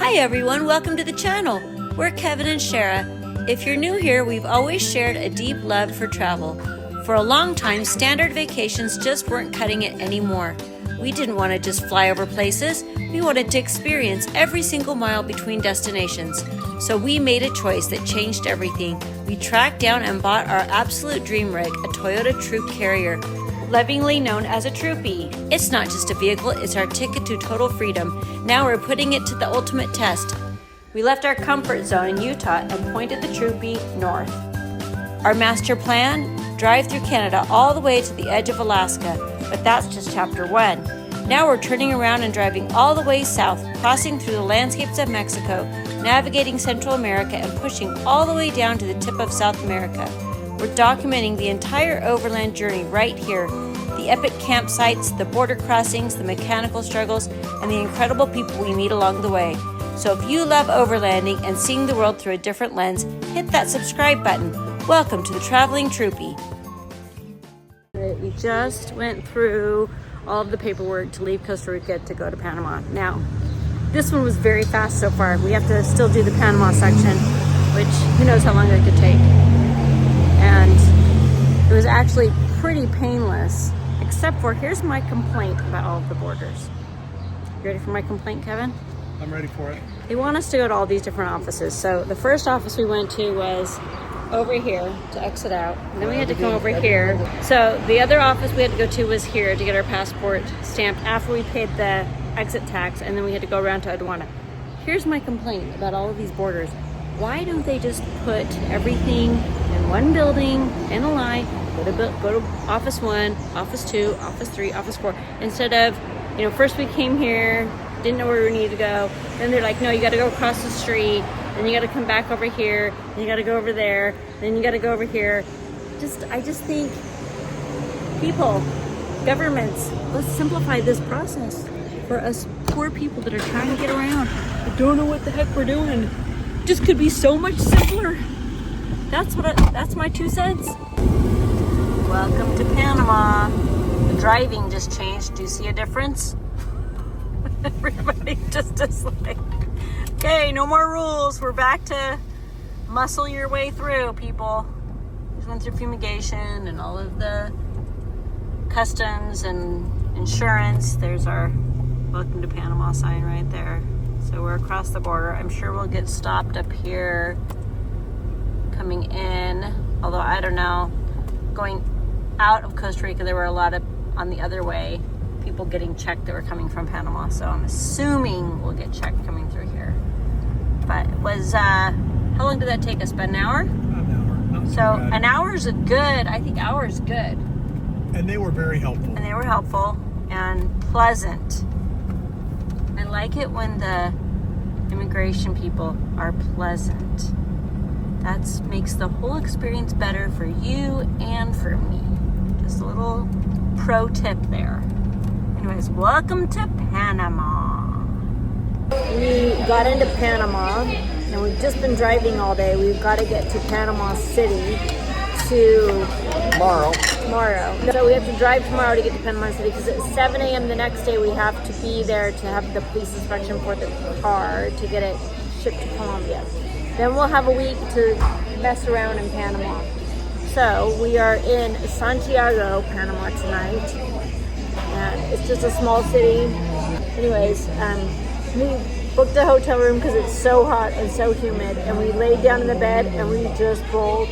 Hi everyone, welcome to the channel. We're Kevin and Shara. If you're new here, we've always shared a deep love for travel. For a long time, standard vacations just weren't cutting it anymore. We didn't want to just fly over places. We wanted to experience every single mile between destinations. So we made a choice that changed everything. We tracked down and bought our absolute dream rig, a Toyota Troop Carrier, lovingly known as a troopy. It's not just a vehicle, it's our ticket to total freedom. Now we're putting it to the ultimate test. We left our comfort zone in Utah and pointed the troopy north. Our master plan? Drive through Canada all the way to the edge of Alaska, but that's just chapter 1. Now we're turning around and driving all the way south, crossing through the landscapes of Mexico, navigating Central America, and pushing all the way down to the tip of South America. We're documenting the entire overland journey right here. The epic campsites, the border crossings, the mechanical struggles, and the incredible people we meet along the way. So if you love overlanding and seeing the world through a different lens, hit that subscribe button. Welcome to the Traveling Troopy. We just went through all of the paperwork to leave Costa Rica to go to Panama. Now, this one was very fast so far. We have to still do the Panama section, which who knows how long that could take. And it was actually pretty painless, except for, here's my complaint about all of the borders. You ready for my complaint, Kevin? I'm ready for it. They want us to go to all these different offices. So the first office we went to was over here to exit out. And then we had to come over here. So the other office we had to go to was here to get our passport stamped after we paid the exit tax. And then we had to go around to aduana. Here's my complaint about all of these borders. Why don't they just put everything in one building, in a line, go to office 1, office 2, office 3, office 4, instead of, first we came here, didn't know where we needed to go, then they're like, no, you got to go across the street, then you got to come back over here, then you got to go over there, then you got to go over here. I just think people, governments, let's simplify this process for us poor people that are trying to get around. I don't know what the heck we're doing. Just could be so much simpler. That's my 2 cents. Welcome to Panama. The driving just changed. Do you see a difference? Everybody just is like, okay, no more rules. We're back to muscle your way through, people. Just went through fumigation and all of the customs and insurance. There's our welcome to Panama sign right there. So we're across the border. I'm sure we'll get stopped up here coming in. Although I don't know. Going out of Costa Rica, there were a lot of, on the other way, people getting checked that were coming from Panama. So I'm assuming we'll get checked coming through here. But it was, how long did that take us? About an hour? An hour. So an hour is I think hour is good. And they were very helpful. And they were helpful and pleasant. I like it when the immigration people are pleasant. That makes the whole experience better for you and for me. Just a little pro tip there. Anyways, welcome to Panama. We got into Panama and we've just been driving all day. We've got to get to Panama City tomorrow. So we have to drive tomorrow to get to Panama City because at 7 a.m. the next day we have to be there to have the police inspection for the car to get it shipped to Colombia. Then we'll have a week to mess around in Panama. So we are in Santiago, Panama tonight. And it's just a small city. Anyways, we booked a hotel room because it's so hot and so humid. And we laid down in the bed and we just rolled.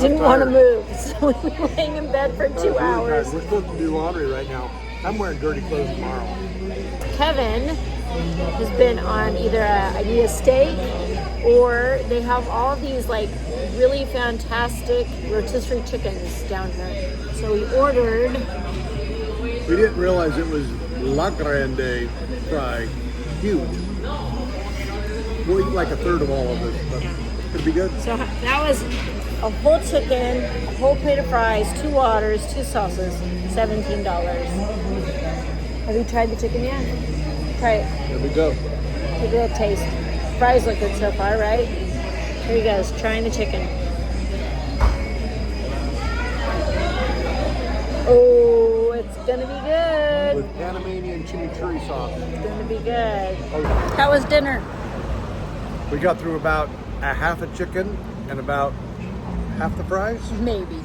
Didn't want to move, so we were laying in bed for 2 hours. We're supposed to do laundry right now. I'm wearing dirty clothes tomorrow. Kevin has been on either I need a steak, or they have all these like really fantastic rotisserie chickens down here. So we ordered. We didn't realize it was La Grande fry. Huge. We'll eat like a third of all of this, but it'll be good. So that was a whole chicken, a whole plate of fries, 2 waters, 2 sauces, $17. Have you tried the chicken yet? Try it. There we go. Give it a taste. Fries look good so far, right? Here he goes, trying the chicken. Oh, it's gonna be good. with Panamanian chimichurri sauce. It's gonna be good. Oh, How was dinner? we got through about a half a chicken and about half the fries. Maybe.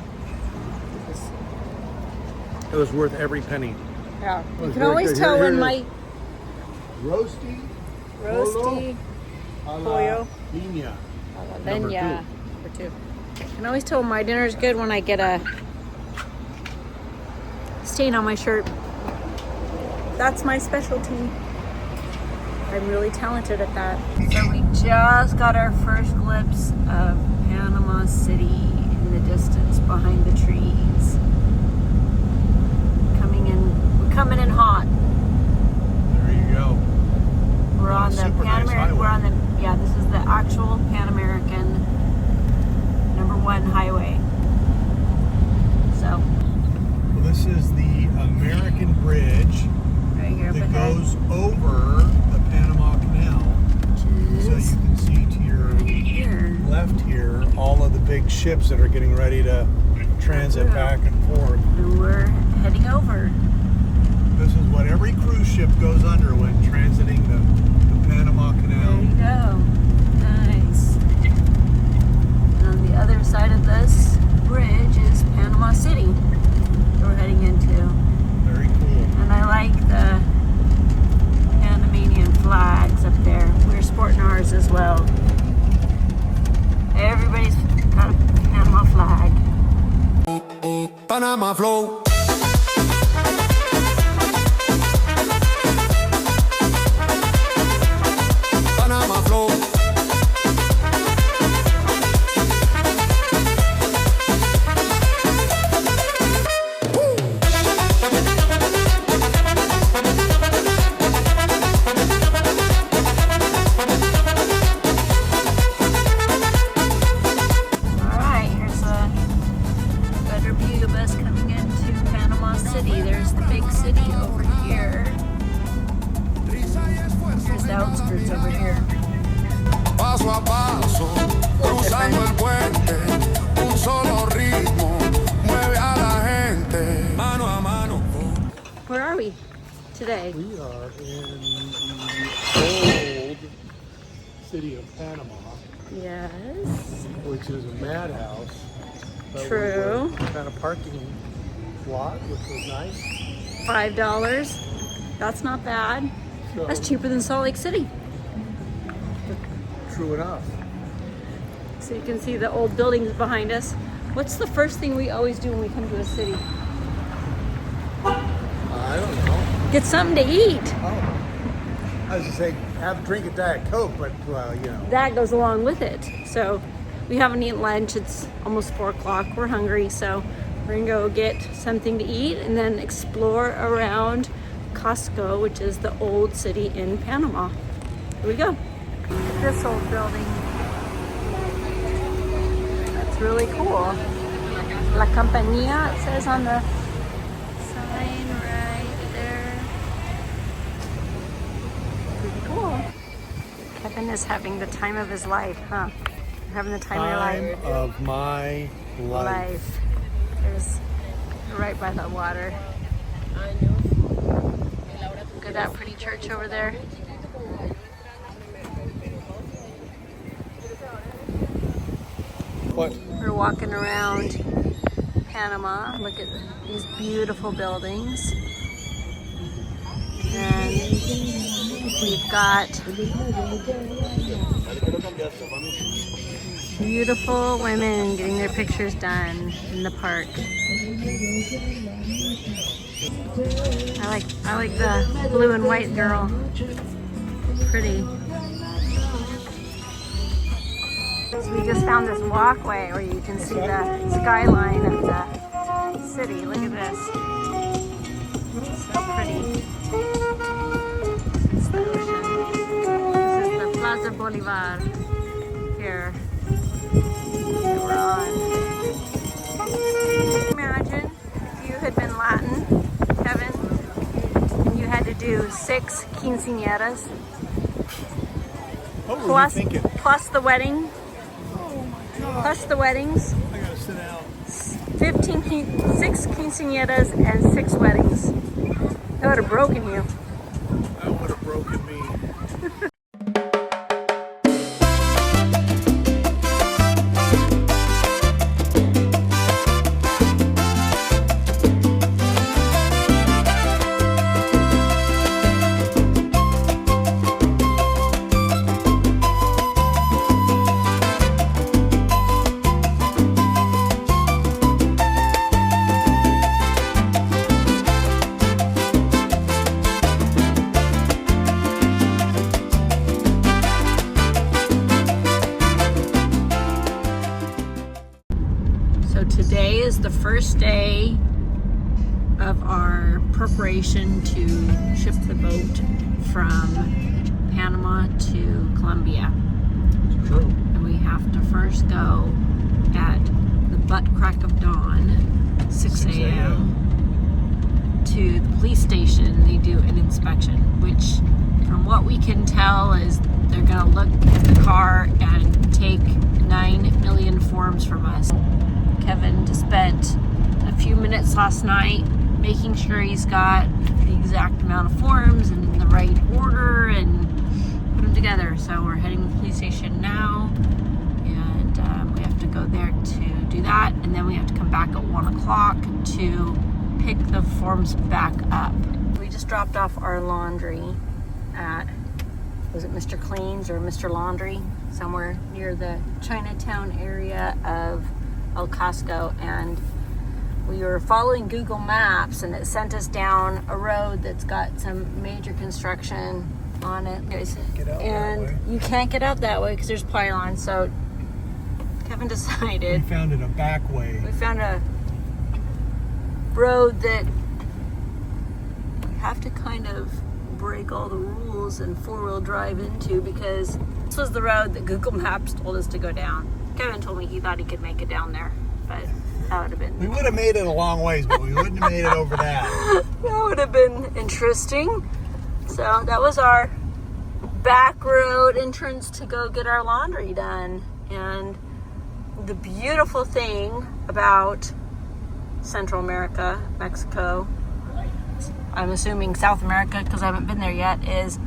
It was worth every penny. Yeah. You was can very always good. tell Here when it my is. Roasty a la pollo. piña. Then Number yeah, for two. I can always tell my dinner's good when I get a stain on my shirt. That's my specialty. I'm really talented at that. So we just got our first glimpse of Panama City in the distance behind the trees. We're coming in hot. There you go. We're on the Super Pan nice American. We're highway. on the this is the actual Pan American #1 highway. So Well, this is the American Bridge right here up that ahead. goes over the Panama Canal. So you Is can see to your right here. left here all of the big ships that are getting ready to transit back and forth. And we're heading over. This is what every cruise ship goes under when transiting the Panama There Canal. you go. Nice. And on the other side of this bridge is Panama City that we're heading into. Very cool. And I like the Panamanian flags up there. We're sporting ours as well. Everybody's got a Panama flag. Panama flow. Panama flow. Alright, here's a better view of us coming into Panama City. There's the big city over here. Here's the outskirts over here. Paso a paso, cruzando el puente, un solo ritmo mueve a la gente, mano a mano. Where are we today? We are in the old city of Panama, Yes. which is a madhouse. But True. We were kind of parking lot, which was nice. $5. That's not bad. So, That's cheaper than Salt Lake City. true enough. So you can see the old buildings behind us. What's the first thing we always do when we come to a city? I don't know. Get something to eat. Oh. I was just saying, have a drink of Diet Coke, but, well, you know. That goes along with it. So we haven't eaten lunch. It's almost 4 o'clock. We're hungry. So we're gonna go get something to eat and then explore around Costco, which is the old city in Panama. Here we go. This old building. That's really cool. La Compañía, it says on the sign right there. Pretty cool. Kevin is having the time of his life, huh? You're having the time of your life. Time of my life. There's right by the water. Look at that pretty church over there. What? We're walking around Panama. Look at these beautiful buildings. And we've got beautiful women getting their pictures done in the park. I like the blue and white girl. Pretty. So we just found this walkway where you can see the skyline of the city. Look at this. So pretty. This is the ocean. This is the Plaza Bolivar here that we're on. Imagine if you had been Latin, Kevin, and you had to do 6 quinceañeras What were you thinking? plus the wedding. Plus the weddings. I gotta sit down. 6 quinceañeras and 6 weddings. That would have broken you. That would have broken me. Today is the first day of our preparation to ship the boat from Panama to Colombia. True. And we have to first go at the butt crack of dawn, 6 a.m. to the police station. They do an inspection, which from what we can tell is they're gonna look at the car and take 9 million forms from us. Kevin just spent a few minutes last night making sure he's got the exact amount of forms and in the right order and put them together. So we're heading to the police station now, and we have to go there to do that, and then we have to come back at 1 o'clock to pick the forms back up. We just dropped off our laundry at, was it Mr. Clean's or Mr. Laundry? Somewhere near the Chinatown area of El Casco, and we were following Google Maps and it sent us down a road that's got some major construction on it. And you can't get out that way because there's pylons. So Kevin decided We found it a back way. we found a road that we have to kind of break all the rules and four-wheel drive into, because this was the road that Google Maps told us to go down. Kevin told me he thought he could make it down there, but that would have been... We would have made it a long ways, but we wouldn't have made it over that. That would have been interesting. So that was our back road entrance to go get our laundry done. And the beautiful thing about Central America, Mexico, I'm assuming South America because I haven't been there yet, is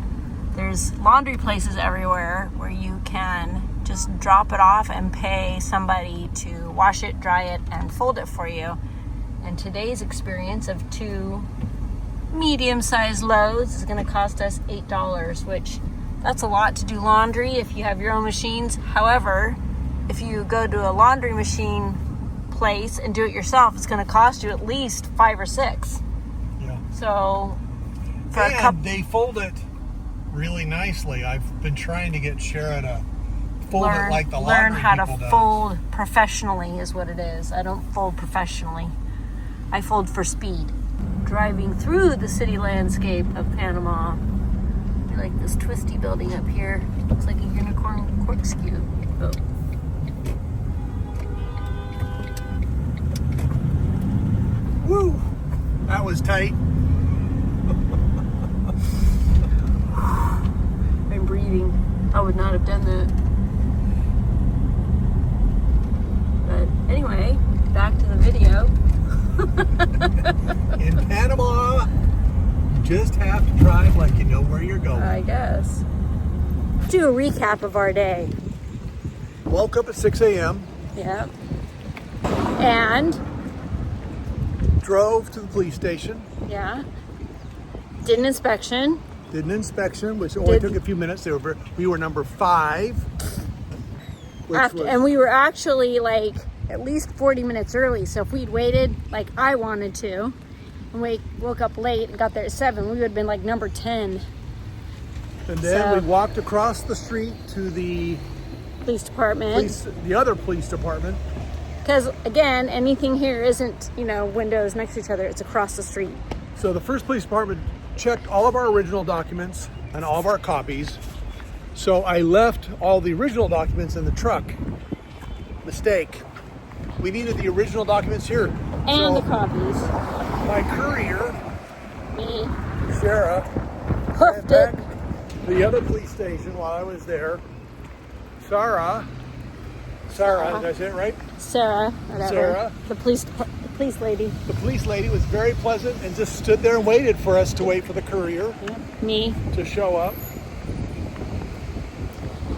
there's laundry places everywhere where you can just drop it off and pay somebody to wash it, dry it, and fold it for you. And today's experience of 2 medium-sized loads is going to cost us $8, which that's a lot to do laundry if you have your own machines. However, if you go to a laundry machine place and do it yourself, it's going to cost you at least $5 or $6. Yeah. So for and a couple, they fold it really nicely. I've been trying to get Shara to fold it like the laundry learn how to people does. fold professionally is what it is. I don't fold professionally. I fold for speed. Driving through the city landscape of Panama, I like this twisty building up here. Looks like a unicorn corkscrew. Oh. Woo! That was tight. I'm breathing. I would not have done that. But anyway, back to the video. In Panama, you just have to drive like you know where you're going. I guess. Do a recap of our day. Woke up at 6 a.m. Yeah. And, Drove to the police station. yeah, did an inspection. Did an inspection, which only took a few minutes. We were number 5. And we were actually like at least 40 minutes early. So if we'd waited like I wanted to, and we woke up late and got there at 7, we would have been like number 10. And then we walked across the street to the police department. The other police department. Because again, anything here isn't, windows next to each other. It's across the street. So the first police department checked all of our original documents and all of our copies. So I left all the original documents in the truck. Mistake. We needed the original documents here. And the copies. My courier, Me. Shara, Hoofed went it. back to the other police station while I was there. Sarah Sarah, did I say it right? Sarah, whatever. Sarah. The police lady. The police lady was very pleasant and just stood there and waited for us to wait for the courier Me. to show up.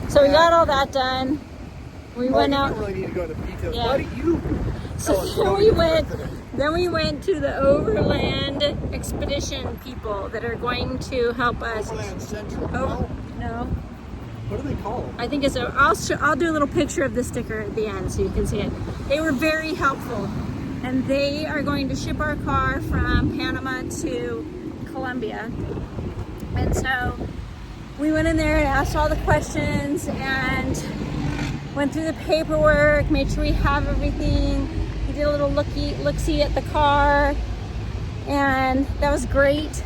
So we got all that done. We went You out. don't really need to go into details. Yeah. Why do you So tell us then what we you went. today? Then we went to the Overland Expedition people that are going to help us. Overland Central. No, What do they call them? I think it's. I'll do a little picture of the sticker at the end so you can see it. They were very helpful, and they are going to ship our car from Panama to Colombia. And so we went in there and asked all the questions and went through the paperwork, made sure we have everything. We did a little look-see at the car, and that was great.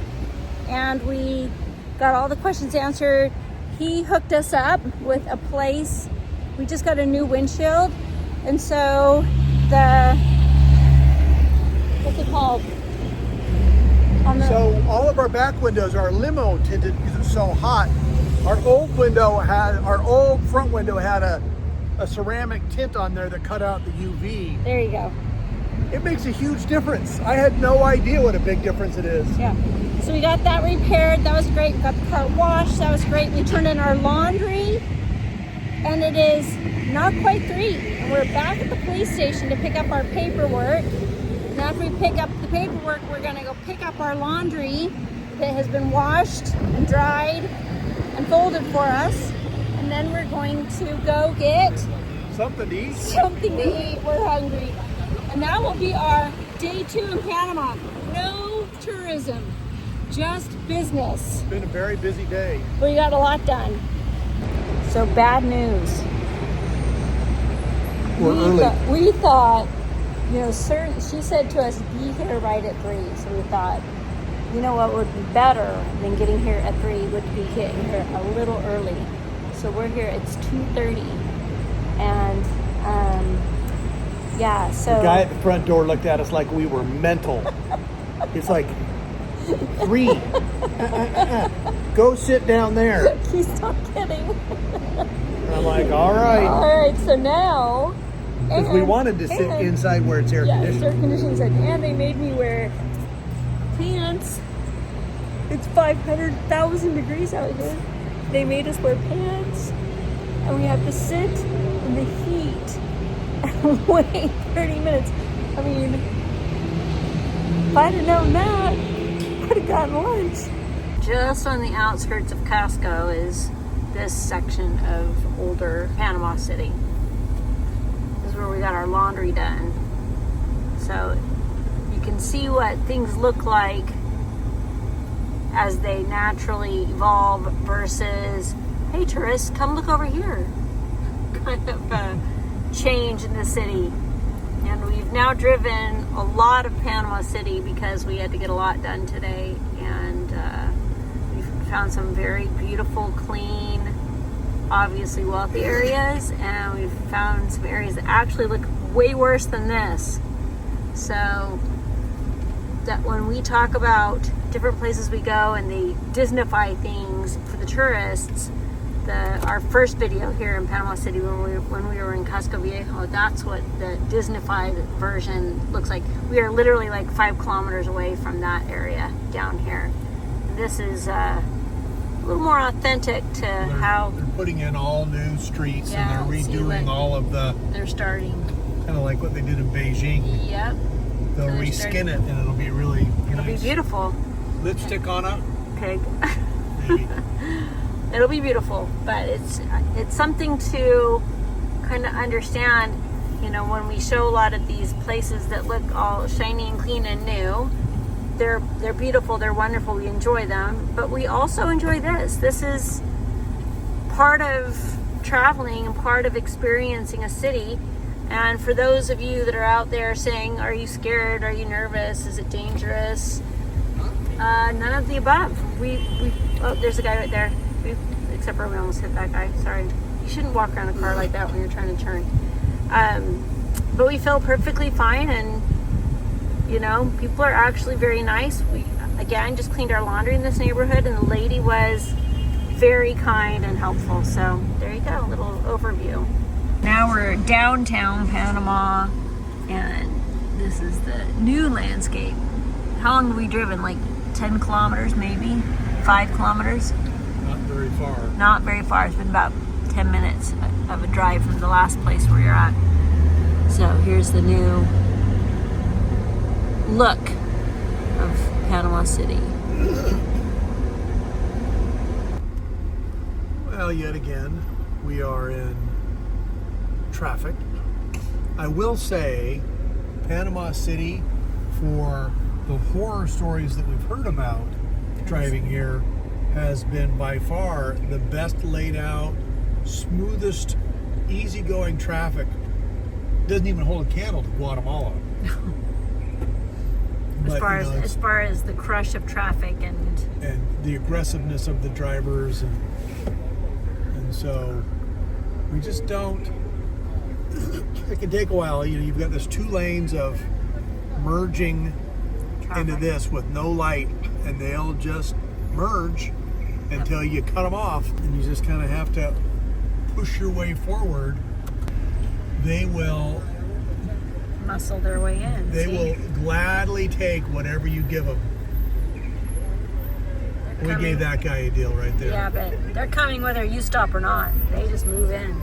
And we got all the questions answered. He hooked us up with a place. We just got a new windshield, and so what's it called? So all of our back windows are limo tinted because it's so hot. Our old front window had a ceramic tint on there that cut out the UV. There you go. It makes a huge difference. I had no idea what a big difference it is. Yeah. So we got that repaired. That was great. We got the car washed. That was great. We turned in our laundry, and it is not quite 3. And we're back at the police station to pick up our paperwork. And after we pick up the paperwork, we're going to go pick up our laundry that has been washed and dried and folded for us. And then we're going to go get Something to eat. something to eat. We're hungry. And that will be our day 2 in Panama. No tourism, just business. It's been a very busy day. We got a lot done. So bad news. We're early. We thought, she said to us, be here right at 3. So we thought, what would be better than getting here at 3 would be getting here a little early. So we're here, it's 2:30. And so The guy at the front door looked at us like we were mental. It's like, 3. Go sit down there. he's not kidding. And I'm like, all right. All right, so now. Because we wanted to sit inside where it's air Yeah, it's conditioned. air conditioning, and they made me wear pants. It's 500,000 degrees out here. They made us wear pants, and we have to sit in the heat and wait 30 minutes. I mean, if I'd have known that, I'd have gotten lunch. Just on the outskirts of Casco is this section of older Panama City. This is where we got our laundry done. So you can see what things look like as they naturally evolve versus, hey tourists, come look over here. Kind of a change in the city. And we've now driven a lot of Panama City because we had to get a lot done today. And we've found some very beautiful, clean, obviously wealthy areas. And we've found some areas that actually look way worse than this. So that when we talk about different places we go and they Disneyfy things for the tourists, our first video here in Panama City when we were in Casco Viejo, that's what the Disneyfied version looks like. We are literally like 5 kilometers away from that area down here. This is a little more authentic to how They're putting in all new streets, Yeah, and they're see redoing what- all of the, they're starting. kind of like what they did in Beijing. Yep. They'll So they're reskin starting- it, and it'll be really It'll be nice. beautiful. Lipstick on it, Okay. maybe. It'll be beautiful, but it's something to kind of understand. When we show a lot of these places that look all shiny and clean and new, they're beautiful, they're wonderful, we enjoy them, but we also enjoy this. This is part of traveling and part of experiencing a city. And for those of you that are out there saying, are you scared? Are you nervous? Is it dangerous? None of the above. Oh, there's a guy right there. Except for we almost hit that guy. Sorry. You shouldn't walk around a car like that when you're trying to turn. But we feel perfectly fine, and people are actually very nice. We again just cleaned our laundry in this neighborhood, and the lady was very kind and helpful. So there you go, a little overview. Now we're downtown Panama, and this is the new landscape. How long have we driven? Like 10 kilometers, maybe? 5 kilometers? Not very far. Not very far. It's been about 10 minutes of a drive from the last place where you're at. So here's the new look of Panama City. Well, yet again, we are in traffic. I will say, Panama City, for the horror stories that we've heard about driving here, has been by far the best laid out, smoothest, easygoing traffic. Doesn't even hold a candle to Guatemala. As far as the crush of traffic and the aggressiveness of the drivers, and so we just don't. It can take a while. You know, you've got this 2 lanes of merging traffic into this with no light, and they'll just merge until you cut them off, and you just kind of have to push your way forward. They will muscle their way in. They will gladly take whatever you give them. We gave that guy a deal right there. Yeah, but they're coming whether you stop or not. They just move in.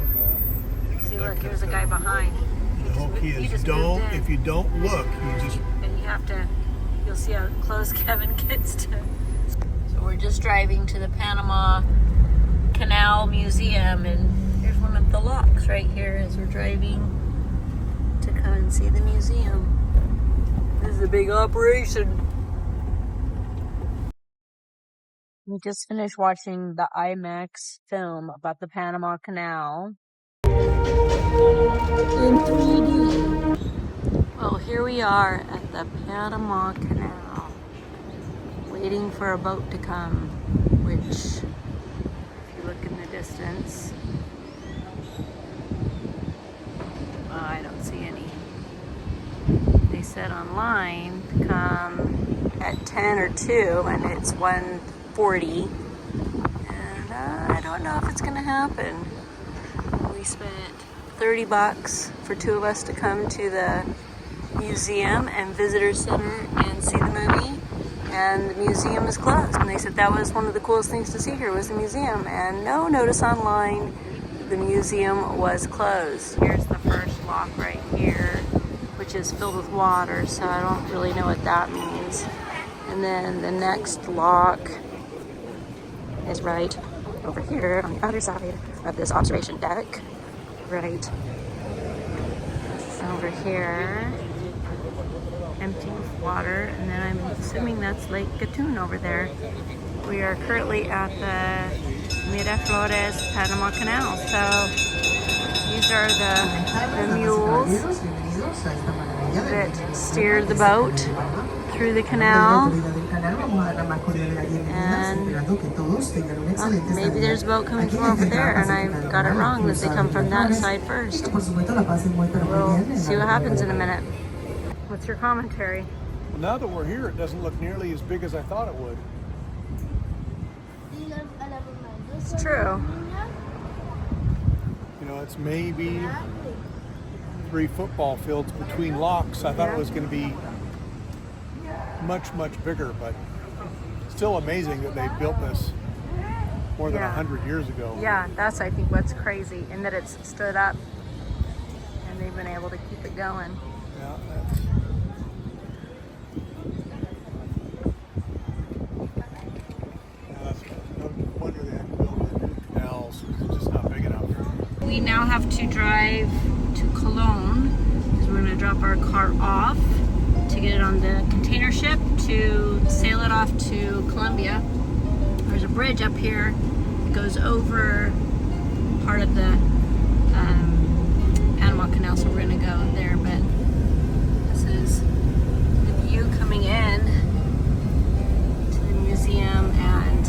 See, look, here's a guy behind. The whole key is if you don't look, you just... And you have to, you'll see how close Kevin gets to. So we're just driving to the Panama Canal Museum, and here's one of the locks right here as we're driving to come and see the museum. This is a big operation. We just finished watching the IMAX film about the Panama Canal in 3D. Well, here we are at the Panama Canal, waiting for a boat to come, which, if you look in the distance, I don't see any. They said online to come at 10 or 2, and it's 1:40, and I don't know if it's gonna happen. We spent $30 for 2 of us to come to the museum and visitor center and see the movie, and the museum is closed. And they said that was one of the coolest things to see here was the museum, and no notice online the museum was closed. Here's the first lock right here, which is filled with water, so I don't really know what that means. And then the next lock is right over here on the other side of this observation deck. Right over here, empty with water, and then I'm assuming that's Lake Gatun over there. We are currently at the Miraflores Panama Canal. So these are the mules that steer the boat through the canal, and maybe there's a boat coming from over there, and I got it wrong that they come from that side first. We'll see what happens in a minute. What's your commentary? Now that we're here, it doesn't look nearly as big as I thought it would. It's true. You know, it's maybe 3 football fields between locks. I thought it was going to be much, much bigger, but still amazing that they built this more than 100 years ago. Yeah, that's, I think, what's crazy, and that it's stood up and they've been able to keep it going. Yeah, that's no wonder they had to build new canals. It's just not big enough. We now have to drive to Cologne because we're going to drop our car off to get it on the container ship to sail it off to Colombia. There's a bridge up here that goes over part of the Panama Canal, so we're going to go there. But this is the view coming in to the museum and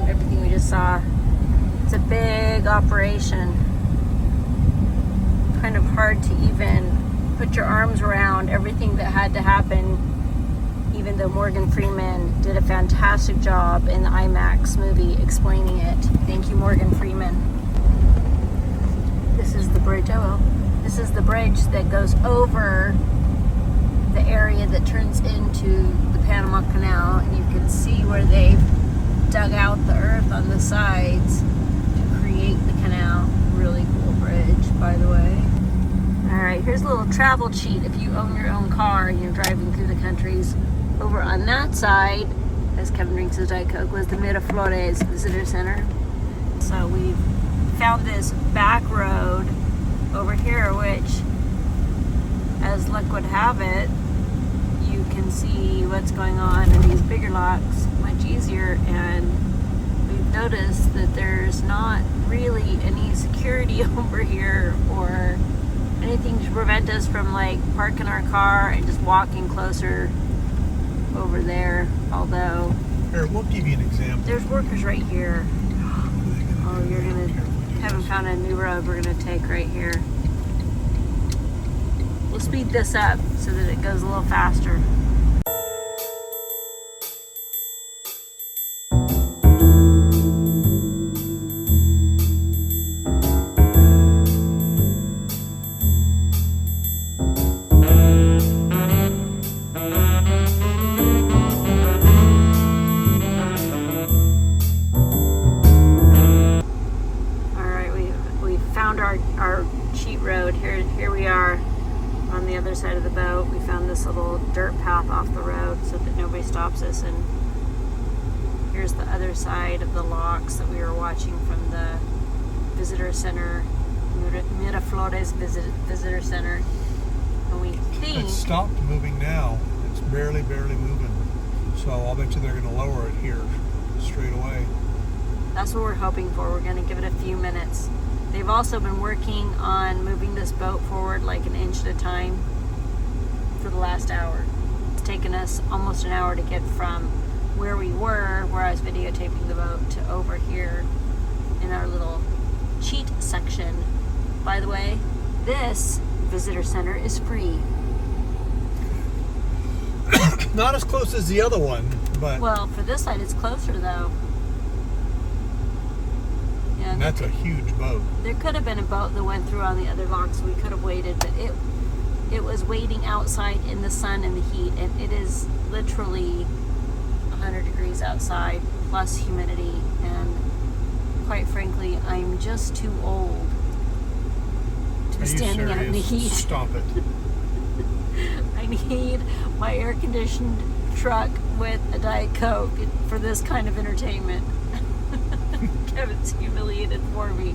everything we just saw. It's a big operation. Kind of hard to even put your arms around everything that had to happen, even though Morgan Freeman did a fantastic job in the IMAX movie explaining it. Thank you, Morgan Freeman. This This is the bridge. Oh well. This is the bridge that goes over the area that turns into the Panama Canal, and you can see where they've dug out the earth on the sides to create the canal. Really cool bridge, by the way. All right, here's a little travel cheat if you own your own car and you're driving through the countries. Over on that side, as Kevin drinks his Diet Coke, was the Miraflores Visitor Center. So we found this back road over here, which, as luck would have it, you can see what's going on in these bigger locks much easier, and we've noticed that there's not really any security over here or anything to prevent us from like parking our car and just walking closer over there, although Here, we'll give you an example. there's workers right here. Oh, Kevin found a new road we're gonna take right here. We'll speed this up so that it goes a little faster. Our cheat road. Here we are on the other side of the boat. We found this little dirt path off the road so that nobody stops us, and here's the other side of the locks that we were watching from the visitor center, Miraflores Visitor Center. And we think It's stopped moving now. It's barely moving. So I'll bet you they're going to lower it here straight away. that's what we're hoping for. We're going to give it a few minutes. They've also been working on moving this boat forward like an inch at a time for the last hour. It's taken us almost an hour to get from where we were, where I was videotaping the boat, to over here in our little cheat section. By the way, this visitor center is free. Not as close as the other one, but Well, for this side it's closer though. Yeah, that's a huge boat. there could have been a boat that went through on the other lock, so we could have waited, but it was waiting outside in the sun and the heat, and it is literally 100 degrees outside plus humidity, and quite frankly I'm just too old to be Are you standing out in the serious? heat. Stop it. I need my air-conditioned truck with a Diet Coke for this kind of entertainment. Kevin's humiliated for me.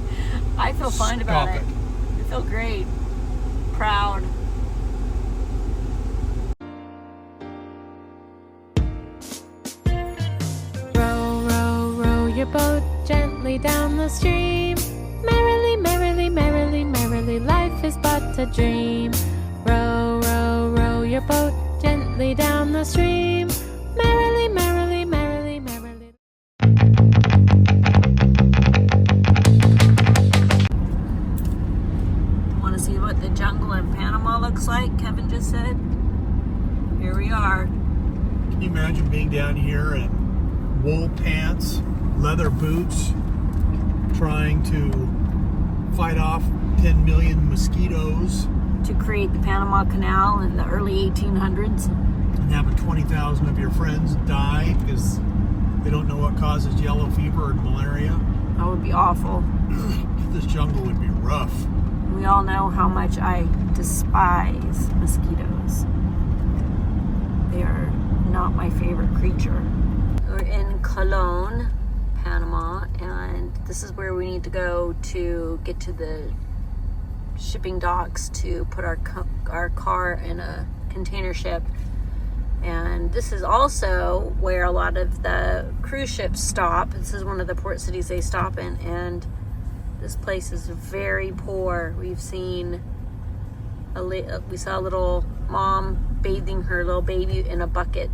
I feel fine about Stop it. it. I feel great. Proud. Row, row, row your boat gently down the stream. Merrily, merrily, merrily, merrily, life is but a dream. Row, row, row your boat gently down the stream. Merrily, merrily, merrily, merrily. Want to see what the jungle in Panama looks like? Kevin just said. Here we are. Can you imagine being down here in wool pants, leather boots, trying to fight off 10 million mosquitoes To create the Panama Canal in the early 1800s. and having 20,000 of your friends die because they don't know what causes yellow fever or malaria? That would be awful. This jungle would be rough. We all know how much I despise mosquitoes. They are not my favorite creature. We're in Colón, Panama, and this is where we need to go to get to the shipping docks to put our car in a container ship. And this is also where a lot of the cruise ships stop. This is one of the port cities they stop in, and this place is very poor. We saw a little mom bathing her little baby in a bucket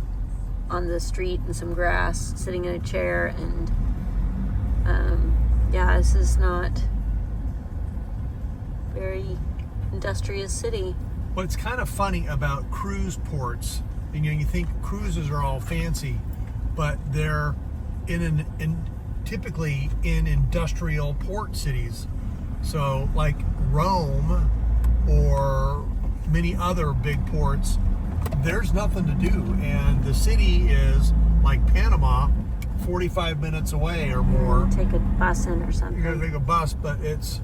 on the street in some grass, sitting in a chair, and yeah, this is not very industrious city. What's kind of funny about cruise ports, and you think cruises are all fancy, but they're typically in industrial port cities. So like Rome or many other big ports, there's nothing to do. And the city is like Panama, 45 minutes away or more. Take a bus in or something. You're gonna take a bus, but this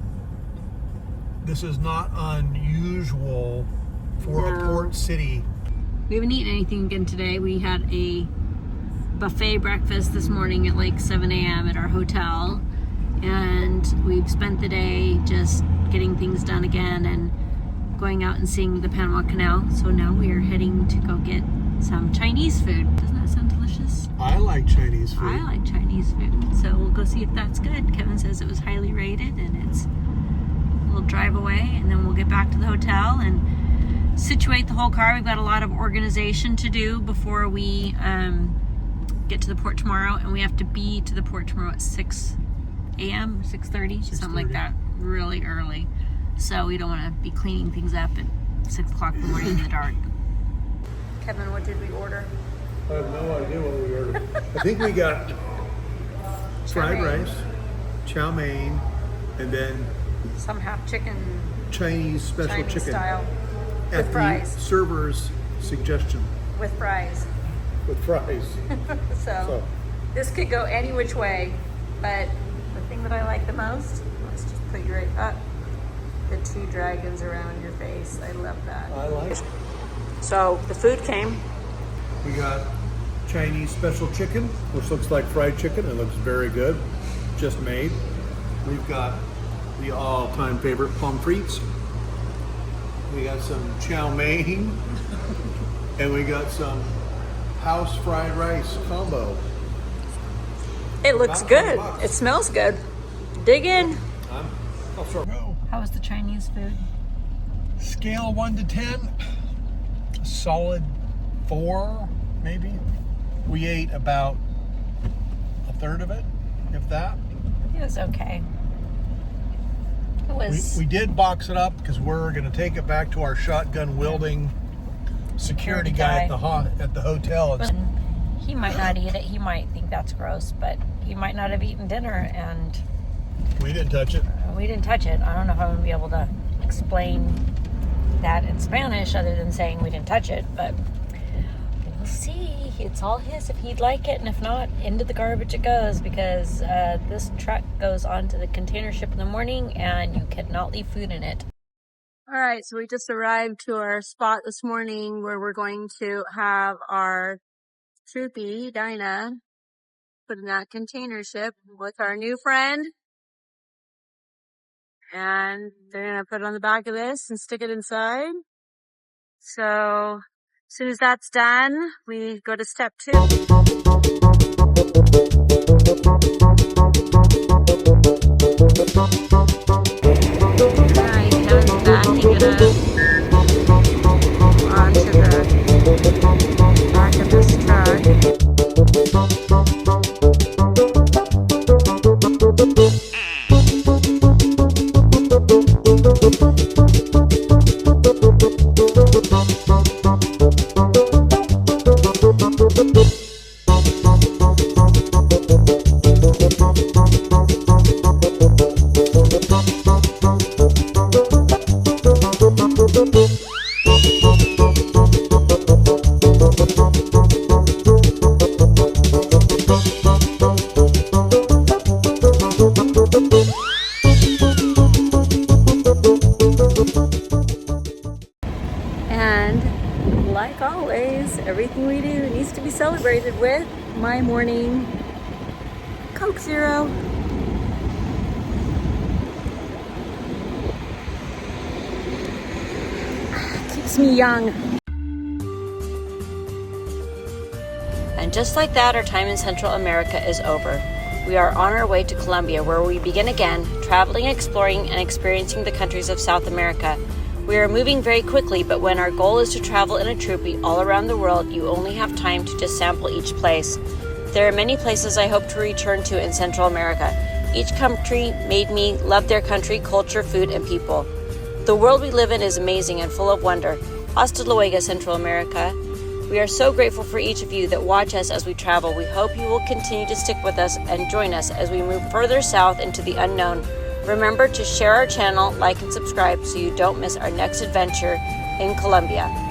is not unusual for a port city. We haven't eaten anything again today. We had a buffet breakfast this morning at like 7 a.m. at our hotel. And we've spent the day just getting things done again and going out and seeing the Panama Canal. So now we are heading to go get some Chinese food. Doesn't that sound delicious? I like Chinese food. I like Chinese food. So we'll go see if that's good. Kevin says it was highly rated, and we'll drive away and then we'll get back to the hotel and situate the whole car. We've got a lot of organization to do before we get to the port tomorrow, and we have to be to the port tomorrow at 6 a.m. 6:30, something like that, really early. So we don't want to be cleaning things up at 6 o'clock in the morning in the dark. Kevin, what did we order? I have no idea what we ordered. I think we got fried rice, chow mein, and then Some half chicken, Chinese special Chinese chicken style, at with fries. the server's suggestion with fries. with fries. So this could go any which way, but the thing that I like the most, let's just put you right up, the 2 dragons around your face. I love that. I like it. So the food came. We got Chinese special chicken, which looks like fried chicken. It looks very good, just made. We've got the all-time favorite pommes frites. We got some chow mein, and we got some house fried rice combo. It looks About good. $20. It smells good. Dig in. I'll start. How was the Chinese food? Scale 1 to 10, solid 4, maybe. We ate about a third of it, if that. It was okay. It was. We did box it up because we're going to take it back to our shotgun wielding security guy at the hotel. He might not eat it. He might think that's gross, but he might not have eaten dinner, and We didn't touch it. we didn't touch it. I don't know if I'm going to be able to explain that in Spanish other than saying we didn't touch it, but we'll see. It's all his if he'd like it, and if not, into the garbage it goes, because this truck goes onto the container ship in the morning and you cannot leave food in it. All right, so we just arrived to our spot this morning where we're going to have our troopy, Dinah, put in that container ship with our new friend. And they're going to put it on the back of this and stick it inside. So as soon as that's done, we go to step 2. Alright, Kevin's backing it up onto the back of this truck. And like always, everything we do needs to be celebrated with my morning Coke Zero. Keeps me young. And just like that, our time in Central America is over. We are on our way to Colombia, where we begin again, traveling, exploring, and experiencing the countries of South America. We are moving very quickly, but when our goal is to travel in a troopy all around the world, you only have time to just sample each place. There are many places I hope to return to in Central America. Each country made me love their country, culture, food, and people. The world we live in is amazing and full of wonder. Hasta luego, Central America. We are so grateful for each of you that watch us as we travel. We hope you will continue to stick with us and join us as we move further south into the unknown, Remember to share our channel, like, and subscribe so you don't miss our next adventure in Colombia.